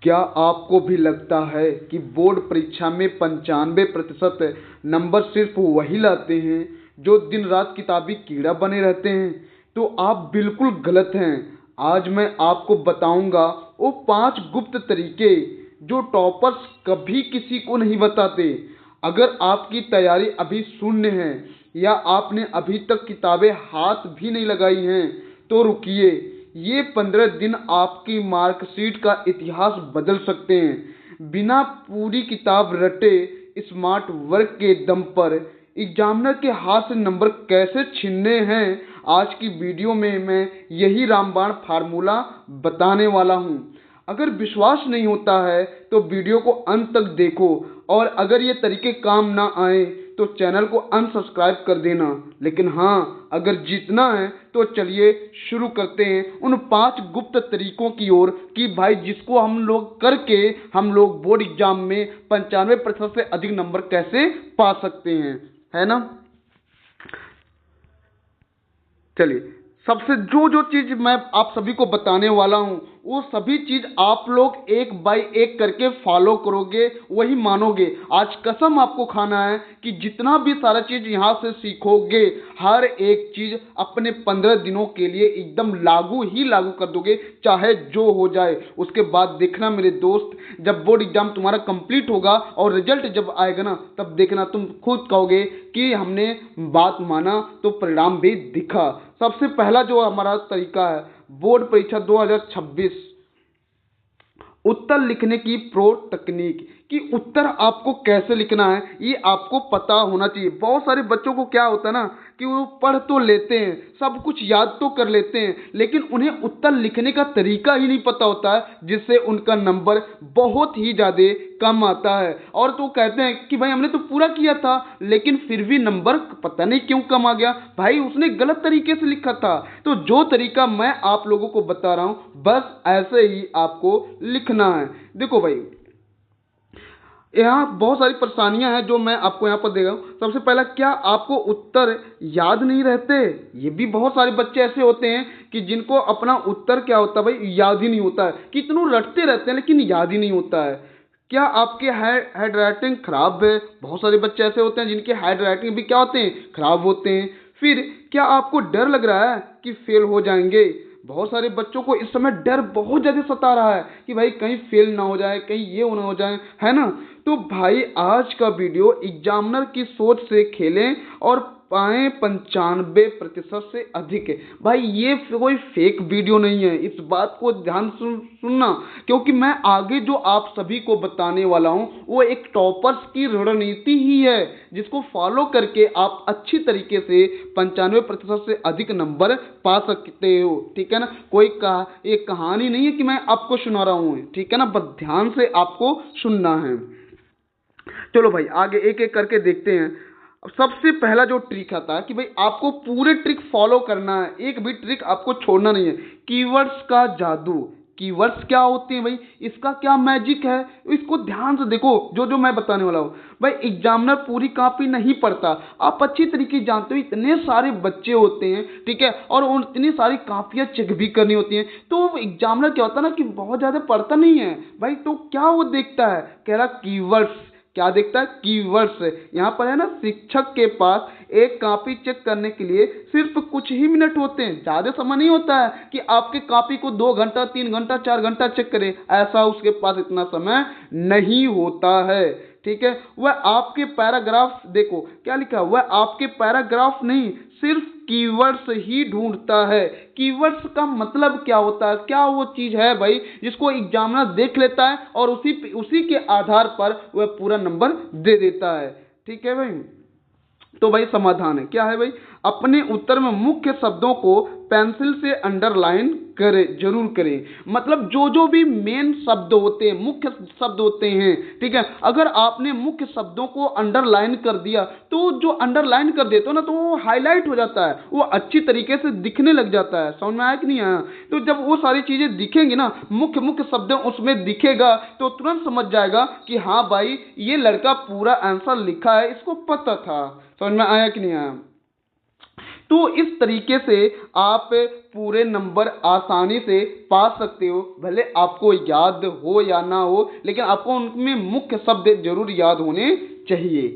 क्या आपको भी लगता है कि बोर्ड परीक्षा में 95% नंबर सिर्फ वही लाते हैं जो दिन रात किताबी कीड़ा बने रहते हैं? तो आप बिल्कुल गलत हैं। आज मैं आपको बताऊंगा वो 5 गुप्त तरीके जो टॉपर्स कभी किसी को नहीं बताते। अगर आपकी तैयारी अभी शून्य है या आपने अभी तक किताबें हाथ भी नहीं लगाई हैं तो रुकिए। ये 15 दिन आपकी मार्कशीट का इतिहास बदल सकते हैं। बिना पूरी किताब रटे स्मार्ट वर्क के दम पर एग्जामिनर के हाथ से नंबर कैसे छीनने हैं, आज की वीडियो में मैं यही रामबाण फार्मूला बताने वाला हूँ। अगर विश्वास नहीं होता है तो वीडियो को अंत तक देखो, और अगर ये तरीके काम ना आए तो चैनल को अनसब्सक्राइब कर देना। लेकिन हाँ, अगर जीतना है तो चलिए शुरू करते हैं उन 5 गुप्त तरीकों की ओर कि भाई जिसको हम लोग करके हम लोग बोर्ड एग्जाम में 95% से अधिक नंबर कैसे पा सकते हैं, है ना। चलिए, सबसे जो चीज मैं आप सभी को बताने वाला हूं वो सभी चीज आप लोग एक बाय एक करके फॉलो करोगे, वही मानोगे। आज कसम आपको खाना है कि जितना भी सारा चीज यहां से सीखोगे हर एक चीज अपने 15 दिनों के लिए एकदम लागू कर दोगे, चाहे जो हो जाए। उसके बाद देखना मेरे दोस्त, जब बोर्ड एग्जाम तुम्हारा कंप्लीट होगा और रिजल्ट जब आएगा ना, तब देखना तुम खुद कहोगे कि हमने बात माना तो परिणाम भी दिखा। सबसे पहला जो हमारा तरीका है, बोर्ड परीक्षा 2026 उत्तर लिखने की प्रो तकनीक, कि उत्तर आपको कैसे लिखना है ये आपको पता होना चाहिए। बहुत सारे बच्चों को क्या होता है ना कि वो पढ़ तो लेते हैं, सब कुछ याद तो कर लेते हैं, लेकिन उन्हें उत्तर लिखने का तरीका ही नहीं पता होता है, जिससे उनका नंबर बहुत ही ज़्यादा कम आता है। और तो कहते हैं कि भाई हमने तो पूरा किया था लेकिन फिर भी नंबर पता नहीं क्यों कम आ गया, भाई उसने गलत तरीके से लिखा था। तो जो तरीका मैं आप लोगों को बता रहा हूं बस ऐसे ही आपको लिखना है। देखो भाई, यहाँ बहुत सारी परेशानियां हैं जो मैं आपको यहाँ पर दे रहा हूँ। सबसे पहला, क्या आपको उत्तर याद नहीं रहते? ये भी बहुत सारे बच्चे ऐसे होते हैं कि जिनको अपना उत्तर क्या होता है भाई याद ही नहीं होता है, कितनों रटते रहते हैं लेकिन याद ही नहीं होता है। क्या आपके हैंड राइटिंग खराब है? बहुत सारे बच्चे ऐसे होते हैं जिनके हैंड राइटिंग भी क्या होते हैं, खराब होते हैं। फिर क्या आपको डर लग रहा है कि फेल हो जाएंगे? बहुत सारे बच्चों को इस समय डर बहुत ज्यादा सता रहा है कि भाई कहीं फेल ना हो जाए, कहीं ये ना हो जाए, है ना। तो भाई आज का वीडियो एग्जामिनर की सोच से खेलें और पाए 95% से अधिक है। भाई ये कोई फेक वीडियो नहीं है, इस बात को ध्यान सुनना, क्योंकि मैं आगे जो आप सभी को बताने वाला हूं वो एक टॉपर्स की रणनीति ही है, जिसको फॉलो करके आप अच्छी तरीके से 95% से अधिक नंबर पा सकते हो। ठीक है ना, ये कहानी नहीं है कि मैं आपको सुना रहा हूं, ठीक है ना, बस ध्यान से आपको सुनना है। चलो भाई आगे एक एक करके देखते हैं। अब सबसे पहला जो ट्रिक आता है कि भाई आपको पूरे ट्रिक फॉलो करना है, एक भी ट्रिक आपको छोड़ना नहीं है। कीवर्ड्स का जादू। कीवर्ड्स क्या होते हैं भाई, इसका क्या मैजिक है, इसको ध्यान से देखो। जो मैं बताने वाला हूँ भाई, एग्जामिनर पूरी कॉपी नहीं पढ़ता, आप अच्छी तरीके जानते हो। इतने सारे बच्चे होते हैं, ठीक है, और उन इतनी सारी कॉपियां चेक भी करनी होती हैं। तो एग्जामिनर क्या होता है ना कि बहुत ज्यादा पढ़ता नहीं है भाई, तो क्या वो देखता है, कह रहा कीवर्ड्स। क्या देखता है, कीवर्ड्स। यहाँ पर है ना, शिक्षक के पास एक कॉपी चेक करने के लिए सिर्फ कुछ ही मिनट होते हैं, ज्यादा समय नहीं होता है कि आपके कॉपी को 2 घंटा 3 घंटा 4 घंटा चेक करे, ऐसा उसके पास इतना समय नहीं होता है। ठीक है, वह आपके पैराग्राफ देखो क्या लिखा है, वह आपके पैराग्राफ नहीं सिर्फ कीवर्ड्स ही ढूंढता है। कीवर्ड्स का मतलब क्या होता है, क्या वो चीज है भाई जिसको एग्जामिनर देख लेता है और उसी के आधार पर वह पूरा नंबर दे देता है। ठीक है भाई, तो भाई समाधान है क्या है भाई, अपने उत्तर में मुख्य शब्दों को पेंसिल से अंडरलाइन करें, जरूर करें। मतलब जो भी मेन शब्द होते हैं, मुख्य शब्द होते हैं, ठीक है, अगर आपने मुख्य शब्दों को अंडरलाइन कर दिया तो जो अंडरलाइन कर देते हो ना तो वो हाईलाइट हो जाता है, वो अच्छी तरीके से दिखने लग जाता है। समझ में आया कि नहीं आया? तो जब वो सारी चीजें दिखेंगी ना, मुख्य शब्द उसमें दिखेगा तो तुरंत समझ जाएगा कि हाँ भाई ये लड़का पूरा आंसर लिखा है, इसको पता था। समझ में आया कि नहीं आया? तो इस तरीके से आप पूरे नंबर आसानी से पा सकते हो, भले आपको याद हो या ना हो, लेकिन आपको उनमें मुख्य शब्द जरूर याद होने चाहिए।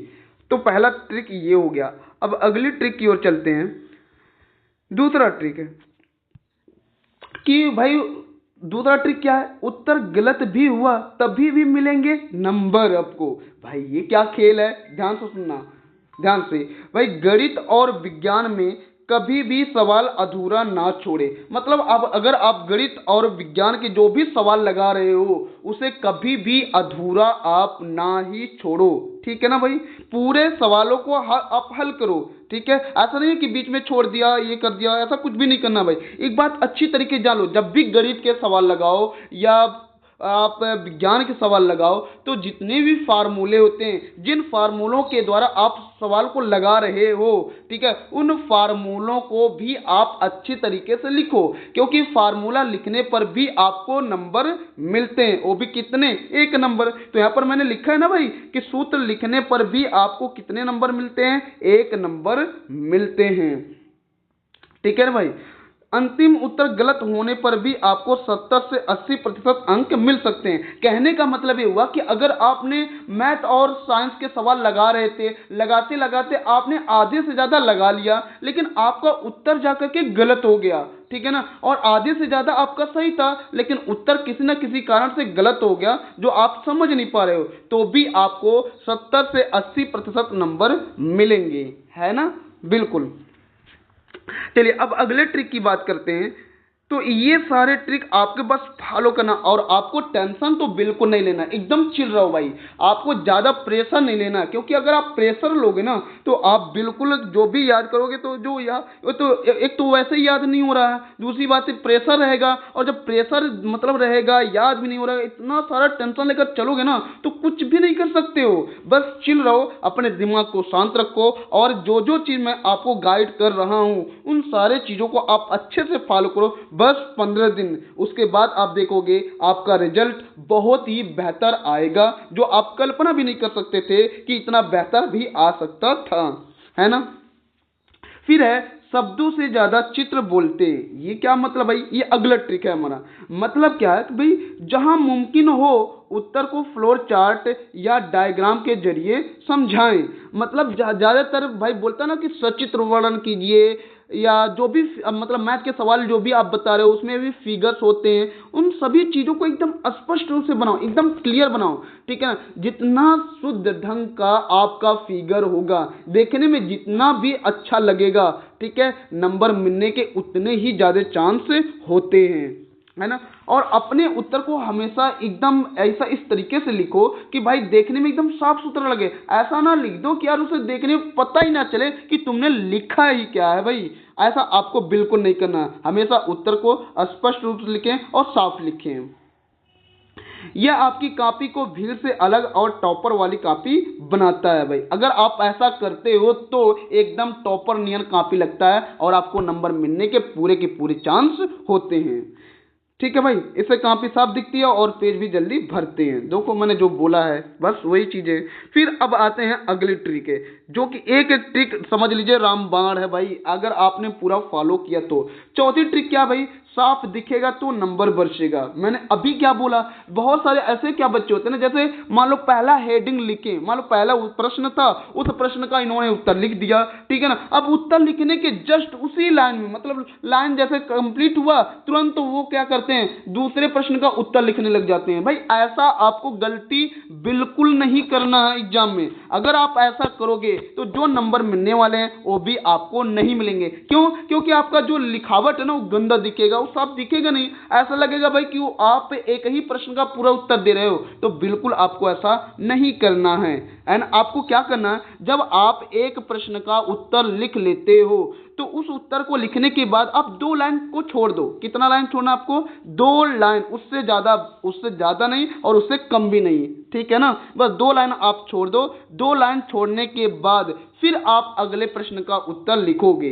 तो पहला ट्रिक ये हो गया। अब अगली ट्रिक की ओर चलते हैं। दूसरा ट्रिक है कि भाई दूसरा ट्रिक क्या है, उत्तर गलत भी हुआ तभी भी मिलेंगे नंबर आपको। भाई ये क्या खेल है, ध्यान से सुनना, ध्यान से। भाई गणित और विज्ञान में कभी भी सवाल अधूरा ना छोड़े। मतलब अब अगर आप गणित और विज्ञान के जो भी सवाल लगा रहे हो उसे कभी भी अधूरा आप ना ही छोड़ो, ठीक है ना भाई। पूरे सवालों को आप हल करो, ठीक है। ऐसा नहीं है कि बीच में छोड़ दिया, ये कर दिया, ऐसा कुछ भी नहीं करना भाई। एक बात अच्छी तरीके जान लो, जब भी गणित के सवाल लगाओ या आप विज्ञान के सवाल लगाओ तो जितने भी फार्मूले होते हैं, जिन फार्मूलों के द्वारा आप सवाल को लगा रहे हो, ठीक है, उन फार्मूलों को भी आप अच्छी तरीके से लिखो, क्योंकि फार्मूला लिखने पर भी आपको नंबर मिलते हैं, वो भी कितने, 1 नंबर। तो यहाँ पर मैंने लिखा है ना भाई कि सूत्र लिखने पर भी आपको कितने नंबर मिलते हैं, 1 नंबर मिलते हैं, ठीक है ना भाई। अंतिम उत्तर गलत होने पर भी आपको 70 से 80% अंक मिल सकते हैं। कहने का मतलब ये हुआ कि अगर आपने मैथ और साइंस के सवाल लगा रहे थे, लगाते लगाते आपने आधे से ज्यादा लगा लिया, लेकिन आपका उत्तर जाकर के गलत हो गया, ठीक है ना, और आधे से ज्यादा आपका सही था, लेकिन उत्तर किसी न किसी कारण से गलत हो गया जो आप समझ नहीं पा रहे हो, तो भी आपको 70 से 80% नंबर मिलेंगे, है ना, बिल्कुल। चलिए अब अगले ट्रिक की बात करते हैं। तो ये सारे ट्रिक आपके बस फॉलो करना, और आपको टेंशन तो बिल्कुल नहीं लेना, एकदम चिल रहो भाई। आपको ज़्यादा प्रेशर नहीं लेना, क्योंकि अगर आप प्रेशर लोगे ना तो आप बिल्कुल जो भी याद करोगे तो जो याद तो एक तो वैसे ही याद नहीं हो रहा है, दूसरी बात है प्रेशर रहेगा, और जब प्रेशर मतलब रहेगा, याद भी नहीं हो रहा है, इतना सारा टेंशन लेकर चलोगे ना तो कुछ भी नहीं कर सकते हो। बस चिल रहो, अपने दिमाग को शांत रखो, और जो जो चीज़ मैं आपको गाइड कर रहा हूँ उन सारे चीज़ों को आप अच्छे से फॉलो करो, बस 15 दिन, उसके बाद आप देखोगे आपका रिजल्ट बहुत ही बेहतर आएगा, जो आप कल्पना भी नहीं कर सकते थे कि इतना बेहतर भी आ सकता था, है ना। फिर है शब्दों से ज्यादा चित्र बोलते। ये क्या मतलब भाई, ये अगला ट्रिक है हमारा। मतलब क्या है कि भाई जहां मुमकिन हो उत्तर को फ्लोर चार्ट या डायग्राम के जरिए समझाएं। मतलब ज्यादातर भाई बोलता ना कि सचित्र वर्णन कीजिए, या जो भी मतलब मैथ के सवाल जो भी आप बता रहे हो उसमें भी फिगर्स होते हैं, उन सभी चीज़ों को एकदम स्पष्ट रूप से बनाओ, एकदम क्लियर बनाओ, ठीक है ना। जितना शुद्ध ढंग का आपका फिगर होगा, देखने में जितना भी अच्छा लगेगा, ठीक है, नंबर मिलने के उतने ही ज़्यादा चांस होते हैं, है ना। और अपने उत्तर को हमेशा एकदम ऐसा इस तरीके से लिखो कि भाई देखने में एकदम साफ सुथरा लगे। ऐसा ना लिख दो कि यार उसे देखने में पता ही ना चले कि तुमने लिखा ही क्या है भाई, ऐसा आपको बिल्कुल नहीं करना। हमेशा उत्तर को स्पष्ट रूप से लिखें और साफ लिखें। यह आपकी कॉपी को भीड़ से अलग और टॉपर वाली कॉपी बनाता है भाई। अगर आप ऐसा करते हो तो एकदम टॉपर नियर कॉपी लगता है और आपको नंबर मिलने के पूरे चांस होते हैं, ठीक है भाई। इससे कॉपी साफ दिखती है और पेज भी जल्दी भरते हैं। देखो मैंने जो बोला है बस वही चीजें। फिर अब आते हैं अगली ट्रिक है, जो कि एक ट्रिक समझ लीजिए रामबाण है भाई, अगर आपने पूरा फॉलो किया तो। चौथी ट्रिक क्या भाई, साफ दिखेगा तो नंबर बरसेगा। मैंने अभी क्या बोला, बहुत सारे ऐसे क्या बच्चे होते हैं ना, जैसे मान लो पहला हेडिंग लिखे, मान लो पहला प्रश्न था, उस प्रश्न का इन्होंने उत्तर लिख दिया, ठीक है ना। अब उत्तर लिखने के जस्ट उसी लाइन में, मतलब लाइन जैसे कंप्लीट हुआ तुरंत वो क्या करते हैं, दूसरे प्रश्न का उत्तर लिखने लग जाते हैं। भाई ऐसा आपको गलती बिल्कुल नहीं करना है एग्जाम में। अगर आप ऐसा करोगे तो जो नंबर मिलने वाले हैं वो भी आपको नहीं मिलेंगे। क्यों? क्योंकि आपका जो लिखावट है ना वो गंदा दिखेगा, वो साफ दिखेगा नहीं। ऐसा लगेगा भाई कि वो आप एक ही प्रश्न का पूरा उत्तर दे रहे हो, तो बिल्कुल आपको ऐसा नहीं करना है। एंड आपको क्या करना है, जब आप एक प्रश्न का उत्तर लिख लेते हो तो उस उत्तर को लिखने के बाद आप 2 लाइन को छोड़ दो। कितना लाइन छोड़ना आपको? 2 लाइन, उससे ज्यादा नहीं और उससे कम भी नहीं, ठीक है ना। बस 2 लाइन आप छोड़ दो। 2 लाइन छोड़ने के बाद फिर आप अगले प्रश्न का उत्तर लिखोगे।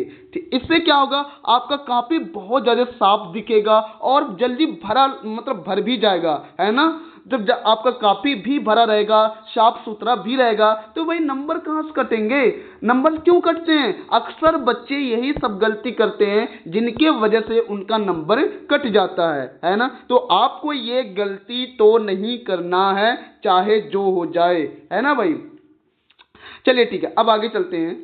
इससे क्या होगा, आपका कॉपी बहुत ज्यादा साफ दिखेगा और जल्दी भरा मतलब भर भी जाएगा, है ना। जब आपका कॉपी भी भरा रहेगा, साफ सुथरा भी रहेगा, तो भाई नंबर कहाँ से कटेंगे? नंबर क्यों कटते हैं? अक्सर बच्चे यही सब गलती करते हैं जिनके वजह से उनका नंबर कट जाता है ना? तो आपको ये गलती तो नहीं करना है, चाहे जो हो जाए, है ना भाई? चलिए ठीक है, अब आगे चलते हैं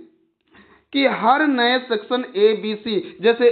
कि हर नए सेक्शन ए बी सी, जैसे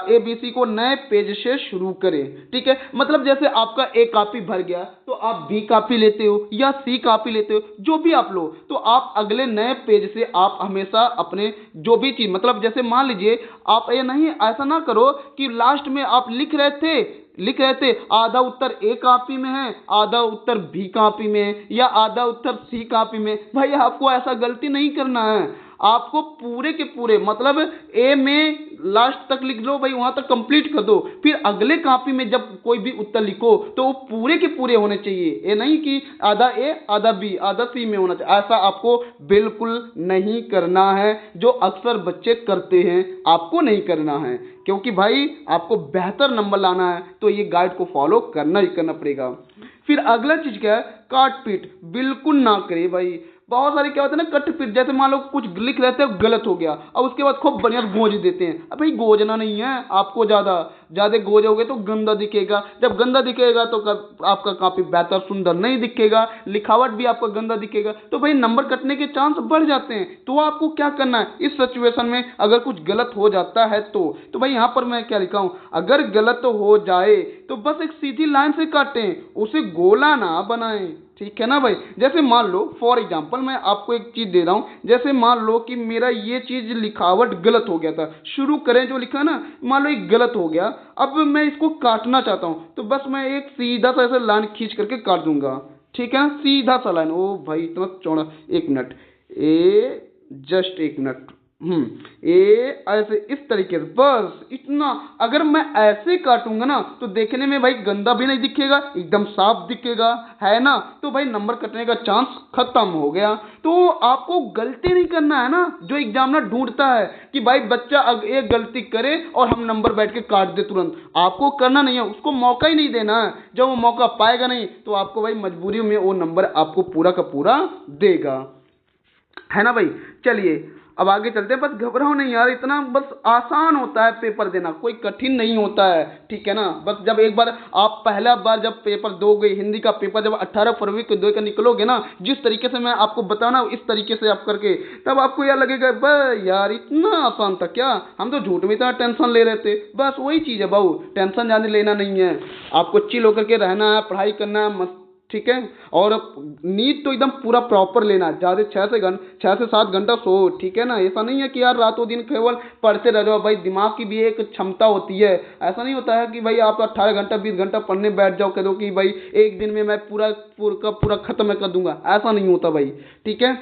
ए बी सी को नए पेज से शुरू करें। ठीक है, मतलब जैसे आपका ए कॉपी भर गया तो आप बी कॉपी लेते हो या सी कॉपी लेते हो, जो भी आप लो, तो आप अगले नए पेज से आप हमेशा अपने जो भी चीज, मतलब जैसे मान लीजिए आप ये नहीं, ऐसा ना करो कि लास्ट में आप लिख रहे थे आधा उत्तर ए कॉपी में है, आधा उत्तर बी कॉपी में है, या आधा उत्तर सी कॉपी में। भाई आपको ऐसा गलती नहीं करना है, आपको पूरे के पूरे, मतलब ए में लास्ट तक लिख लो भाई, वहां तक कंप्लीट कर दो, फिर अगले कॉपी में जब कोई भी उत्तर लिखो तो वो पूरे के पूरे होने चाहिए। ये नहीं कि आधा ए आधा बी आधा सी में होना चाहिए, ऐसा आपको बिल्कुल नहीं करना है, जो अक्सर बच्चे करते हैं, आपको नहीं करना है। क्योंकि भाई आपको बेहतर नंबर लाना है तो ये गाइड को फॉलो करना ही करना पड़ेगा। फिर अगला चीज क्या है? काट पीट बिल्कुल ना करे भाई। बहुत सारे क्या होते हैं ना, कट पीट, जैसे मान लो कुछ लिख रहे थे गलत हो गया और उसके बाद खूब बढ़िया गोज देते हैं। अब भाई गोजना नहीं है आपको, ज्यादा गोजोगे तो गंदा दिखेगा, जब गंदा दिखेगा तो आपका काफी बेहतर सुंदर नहीं दिखेगा, लिखावट भी आपका गंदा दिखेगा, तो भाई नंबर कटने के चांस बढ़ जाते हैं। तो आपको क्या करना है इस सिचुएशन में, अगर कुछ गलत हो जाता है तो भाई यहाँ पर मैं क्या लिखा हूं, अगर गलत हो जाए तो बस एक सीधी लाइन से काटें, उसे गोला ना बनाएं। ठीक है ना भाई? जैसे मान लो फॉर एग्जांपल मैं आपको एक चीज दे रहा हूं, जैसे मान लो कि मेरा ये चीज लिखावट गलत हो गया था, शुरू करें जो लिखा ना, मान लो एक गलत हो गया, अब मैं इसको काटना चाहता हूं, तो बस मैं एक सीधा सा ऐसे लाइन खींच करके काट दूंगा। ठीक है ना, सीधा सा लाइन। ओ भाई इतना चौड़ा, एक मिनट, जस्ट एक मिनट, ये ऐसे इस तरीके से, बस इतना। अगर मैं ऐसे काटूंगा ना तो देखने में भाई गंदा भी नहीं दिखेगा, एकदम साफ दिखेगा, है ना? तो भाई नंबर कटने का चांस खत्म हो गया। तो आपको गलती नहीं करना है ना, जो एग्जामिनर ढूंढता है कि भाई बच्चा एक गलती करे और हम नंबर बैठ के काट दे तुरंत, आपको करना नहीं है, उसको मौका ही नहीं देना है। जब वो मौका पाएगा नहीं तो आपको भाई मजबूरी में वो नंबर आपको पूरा का पूरा देगा, है ना भाई? चलिए अब आगे चलते हैं। बस घबराओ नहीं यार, इतना बस आसान होता है पेपर देना, कोई कठिन नहीं होता है। ठीक है ना? बस जब एक बार आप पहला बार जब पेपर दोगे, हिंदी का पेपर जब 18 फरवरी को दे कर निकलोगे ना, जिस तरीके से मैं आपको बताऊं ना, इस तरीके से आप करके, तब आपको यह लगेगा बस यार इतना आसान था क्या, हम तो झूठ में इतना टेंशन ले रहे थे। बस वही चीज़ है बाबू, टेंशन ज़्यादा लेना नहीं है, आपको चिल होकर के रहना है, पढ़ाई करना है मस्त। ठीक है? और नींद तो एकदम पूरा प्रॉपर लेना, ज़्यादा 6 से 7 घंटा सो। ठीक है ना? ऐसा नहीं है कि यार रातों दिन केवल पढ़ते रह जाओ, भाई दिमाग की भी एक क्षमता होती है। ऐसा नहीं होता है कि भाई आप 18 घंटा 20 घंटा पढ़ने बैठ जाओ, कह दो कि भाई एक दिन में मैं पूरा खत्म कर दूंगा, ऐसा नहीं होता भाई। ठीक है?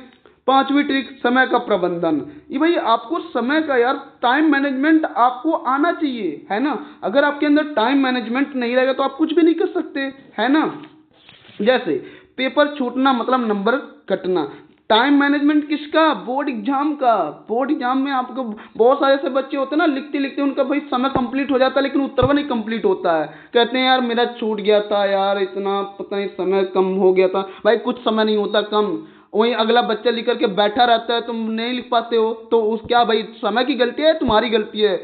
5वीं ट्रिक, समय का प्रबंधन। ये भाई आपको समय का यार टाइम मैनेजमेंट आपको आना चाहिए, है ना? अगर आपके अंदर टाइम मैनेजमेंट नहीं रहेगा तो आप कुछ भी नहीं कर सकते, है ना? जैसे पेपर छूटना मतलब नंबर कटना। टाइम मैनेजमेंट किसका? बोर्ड एग्जाम का। बोर्ड एग्जाम में आपको बहुत सारे ऐसे बच्चे होते हैं ना, लिखते लिखते उनका भाई समय कंप्लीट हो जाता है लेकिन उत्तर नहीं कंप्लीट होता है, कहते हैं यार मेरा छूट गया था यार, इतना पता नहीं समय कम हो गया था। भाई कुछ समय नहीं होता कम, वहीं अगला बच्चा लिख करके बैठा रहता है, तुम नहीं लिख पाते हो, तो उस क्या भाई समय की गलती है, तुम्हारी गलती है?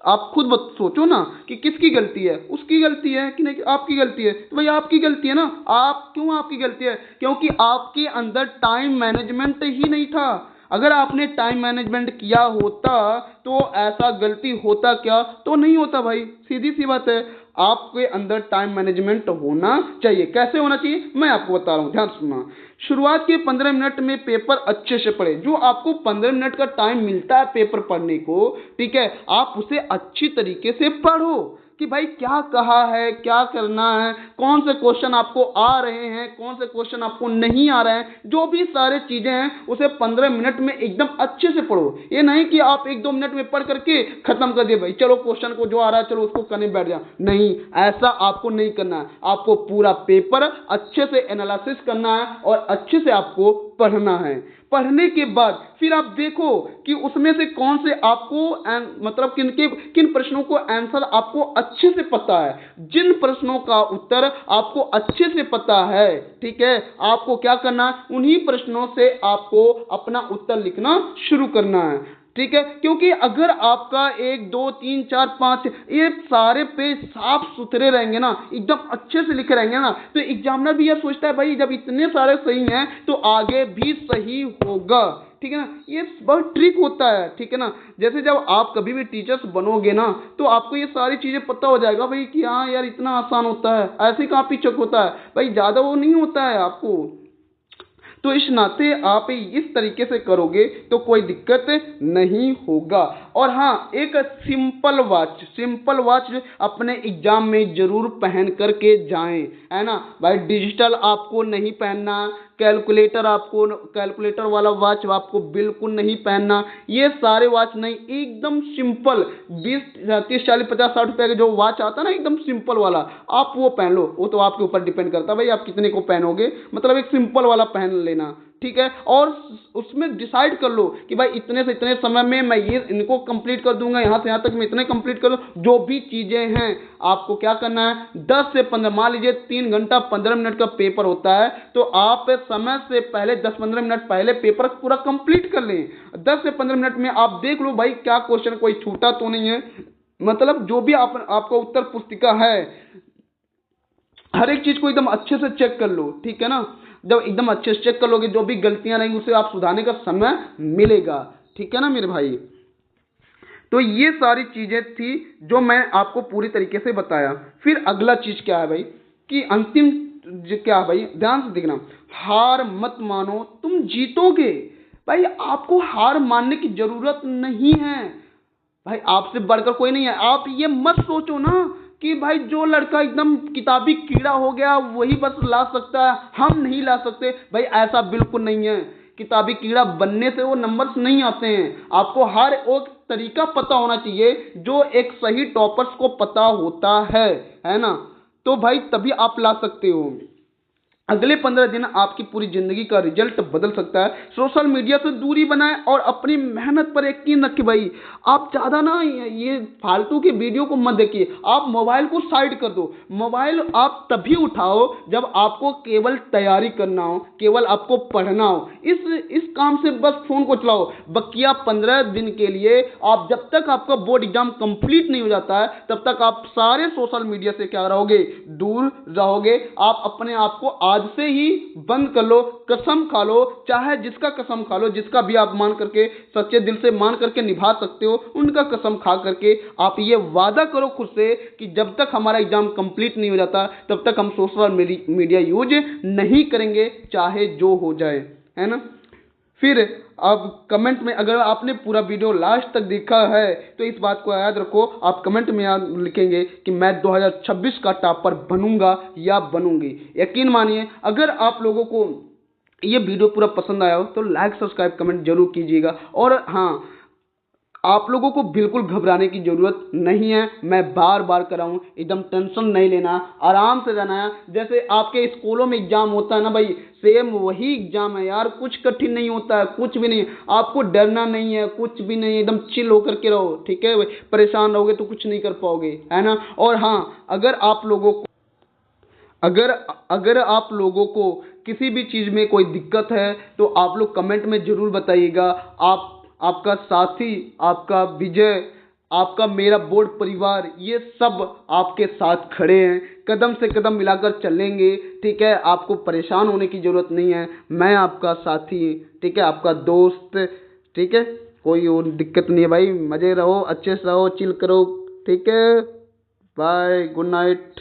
आप खुद सोचो ना कि किसकी गलती है, उसकी गलती है कि नहीं आपकी गलती है? तो भाई आपकी गलती है ना। आप क्यों आपकी गलती है? क्योंकि आपके अंदर टाइम मैनेजमेंट ही नहीं था। अगर आपने टाइम मैनेजमेंट किया होता तो ऐसा गलती होता क्या? तो नहीं होता भाई, सीधी सी बात है। आपके अंदर टाइम मैनेजमेंट होना चाहिए। कैसे होना चाहिए मैं आपको बता रहा हूं, ध्यान सुनना। शुरुआत के 15 मिनट में पेपर अच्छे से पढ़े। जो आपको 15 मिनट का टाइम मिलता है पेपर पढ़ने को, ठीक है, आप उसे अच्छी तरीके से पढ़ो कि भाई क्या कहा है, क्या करना है, कौन से क्वेश्चन आपको आ रहे हैं, कौन से क्वेश्चन आपको नहीं आ रहे हैं, जो भी सारे चीजें हैं उसे 15 मिनट में एकदम अच्छे से पढ़ो। ये नहीं कि आप 1-2 मिनट में पढ़ करके खत्म कर दिए, भाई चलो क्वेश्चन को जो आ रहा है चलो उसको करने बैठ जाओ। नहीं, ऐसा आपको नहीं करना है। आपको पूरा पेपर अच्छे से एनालिसिस करना है और अच्छे से आपको पढ़ना है। पढ़ने के बाद फिर आप देखो कि उसमें से कौन से आपको मतलब किन प्रश्नों को आंसर आपको अच्छे से पता है। जिन प्रश्नों का उत्तर आपको अच्छे से पता है, ठीक है, आपको क्या करना है, उन्हीं प्रश्नों से आपको अपना उत्तर लिखना शुरू करना है, ठीक है। क्योंकि अगर आपका 1 2 3 4 5 ये सारे पेज साफ सुथरे रहेंगे ना, एकदम अच्छे से लिखे रहेंगे ना, तो एग्जामिनर भी यह सोचता है भाई जब इतने सारे सही हैं तो आगे भी सही होगा, ठीक है ना। ये बहुत ट्रिक होता है, ठीक है ना। जैसे जब आप कभी भी टीचर्स बनोगे ना तो आपको ये सारी चीजें पता हो जाएगा भाई कि हाँ यार इतना आसान होता है, ऐसे कहाँ पिचक होता है भाई, ज्यादा वो नहीं होता है आपको। तो इस नाते आप इस तरीके से करोगे तो कोई दिक्कत नहीं होगा। और हाँ, एक सिंपल वॉच अपने एग्जाम में जरूर पहन करके जाएं, है ना भाई। डिजिटल आपको नहीं पहनना, कैलकुलेटर वाला वॉच आपको बिल्कुल नहीं पहनना। ये सारे वॉच नहीं, एकदम सिंपल 20 30 40 50 60 रुपए का जो वॉच आता है ना, एकदम सिंपल वाला, आप वो पहन लो। वो तो आपके ऊपर डिपेंड करता है भाई आप कितने को पहनोगे, मतलब एक सिंपल वाला पहन लेना, ठीक है। और उसमें डिसाइड कर लो कि भाई इतने से इतने समय में मैं ये इनको कंप्लीट कर दूंगा, यहां से यहां तक मैं इतने कंप्लीट कर दूं। जो भी चीजें हैं आपको क्या करना है, 10 से 15, मान लीजिए 3 घंटा 15 मिनट का पेपर होता है, तो आप समय से पहले 10-15 मिनट पहले पेपर पूरा कंप्लीट कर लें। 10 से 15 मिनट में आप देख लो भाई क्या क्वेश्चन कोई छूटा तो नहीं है, मतलब जो भी आपका उत्तर पुस्तिका है हर एक चीज को एकदम अच्छे से चेक कर लो, ठीक है ना। जब एकदम अच्छे से चेक कर लोगे, जो भी गलतियां रहेंगी उसे आप सुधारने का समय मिलेगा, ठीक है ना मेरे भाई। तो ये सारी चीजें थी जो मैं आपको पूरी तरीके से बताया। फिर अगला चीज क्या है भाई, कि अंतिम क्या है भाई, ध्यान से देखना, हार मत मानो, तुम जीतोगे। भाई आपको हार मानने की जरूरत नहीं है, भाई आपसे बढ़कर कोई नहीं है। आप ये मत सोचो ना कि भाई जो लड़का एकदम किताबी कीड़ा हो गया वही बस ला सकता है, हम नहीं ला सकते। भाई ऐसा बिल्कुल नहीं है, किताबी कीड़ा बनने से वो नंबर्स नहीं आते हैं। आपको हर एक तरीका पता होना चाहिए जो एक सही टॉपर्स को पता होता है ना। तो भाई तभी आप ला सकते हो। अगले 15 दिन आपकी पूरी जिंदगी का रिजल्ट बदल सकता है। सोशल मीडिया से दूरी बनाएं और अपनी मेहनत पर यकीन रखें भाई। आप ज़्यादा ना ये फालतू के वीडियो को मत देखिए, आप मोबाइल को साइड कर दो। मोबाइल आप तभी उठाओ जब आपको केवल तैयारी करना हो, केवल आपको पढ़ना हो, इस काम से बस फोन को चलाओ। बकिया 15 दिन के लिए आप जब तक आपका बोर्ड एग्जाम कंप्लीट नहीं हो जाता है तब तक आप सारे सोशल मीडिया से क्या रहोगे, दूर रहोगे। आप अपने आप को आज से ही बंद कर लो, कसम खा लो, चाहे जिसका कसम खा लो, जिसका भी आप मान करके सच्चे दिल से मान करके निभा सकते हो, उनका कसम खा करके आप ये वादा करो खुद से कि जब तक हमारा एग्जाम कंप्लीट नहीं हो जाता तब तक हम सोशल मीडिया यूज नहीं करेंगे, चाहे जो हो जाए, है ना। फिर अब कमेंट में अगर आपने पूरा वीडियो लास्ट तक देखा है तो इस बात को याद रखो, आप कमेंट में याद लिखेंगे कि मैं 2026 का टॉपर बनूंगा या बनूंगी। यकीन मानिए अगर आप लोगों को ये वीडियो पूरा पसंद आया हो तो लाइक सब्सक्राइब कमेंट जरूर कीजिएगा। और हाँ, आप लोगों को बिल्कुल घबराने की जरूरत नहीं है, मैं बार बार कराऊं, एकदम टेंशन नहीं लेना, आराम से जाना है। जैसे आपके स्कूलों में एग्जाम होता है ना भाई, सेम वही एग्जाम है यार, कुछ कठिन नहीं होता है, कुछ भी नहीं। आपको डरना नहीं है, कुछ भी नहीं, एकदम चिल होकर के रहो, ठीक है। परेशान रहोगे तो कुछ नहीं कर पाओगे, है ना। और हाँ, अगर आप लोगों को किसी भी चीज में कोई दिक्कत है तो आप लोग कमेंट में जरूर बताइएगा। आपका साथी, आपका विजय, आपका मेरा बोर्ड परिवार, ये सब आपके साथ खड़े हैं, कदम से कदम मिलाकर चलेंगे, ठीक है। आपको परेशान होने की जरूरत नहीं है, मैं आपका साथी, ठीक है, आपका दोस्त, ठीक है। कोई और दिक्कत नहीं है भाई, मजे रहो, अच्छे से रहो, चिल करो, ठीक है। Bye, good night.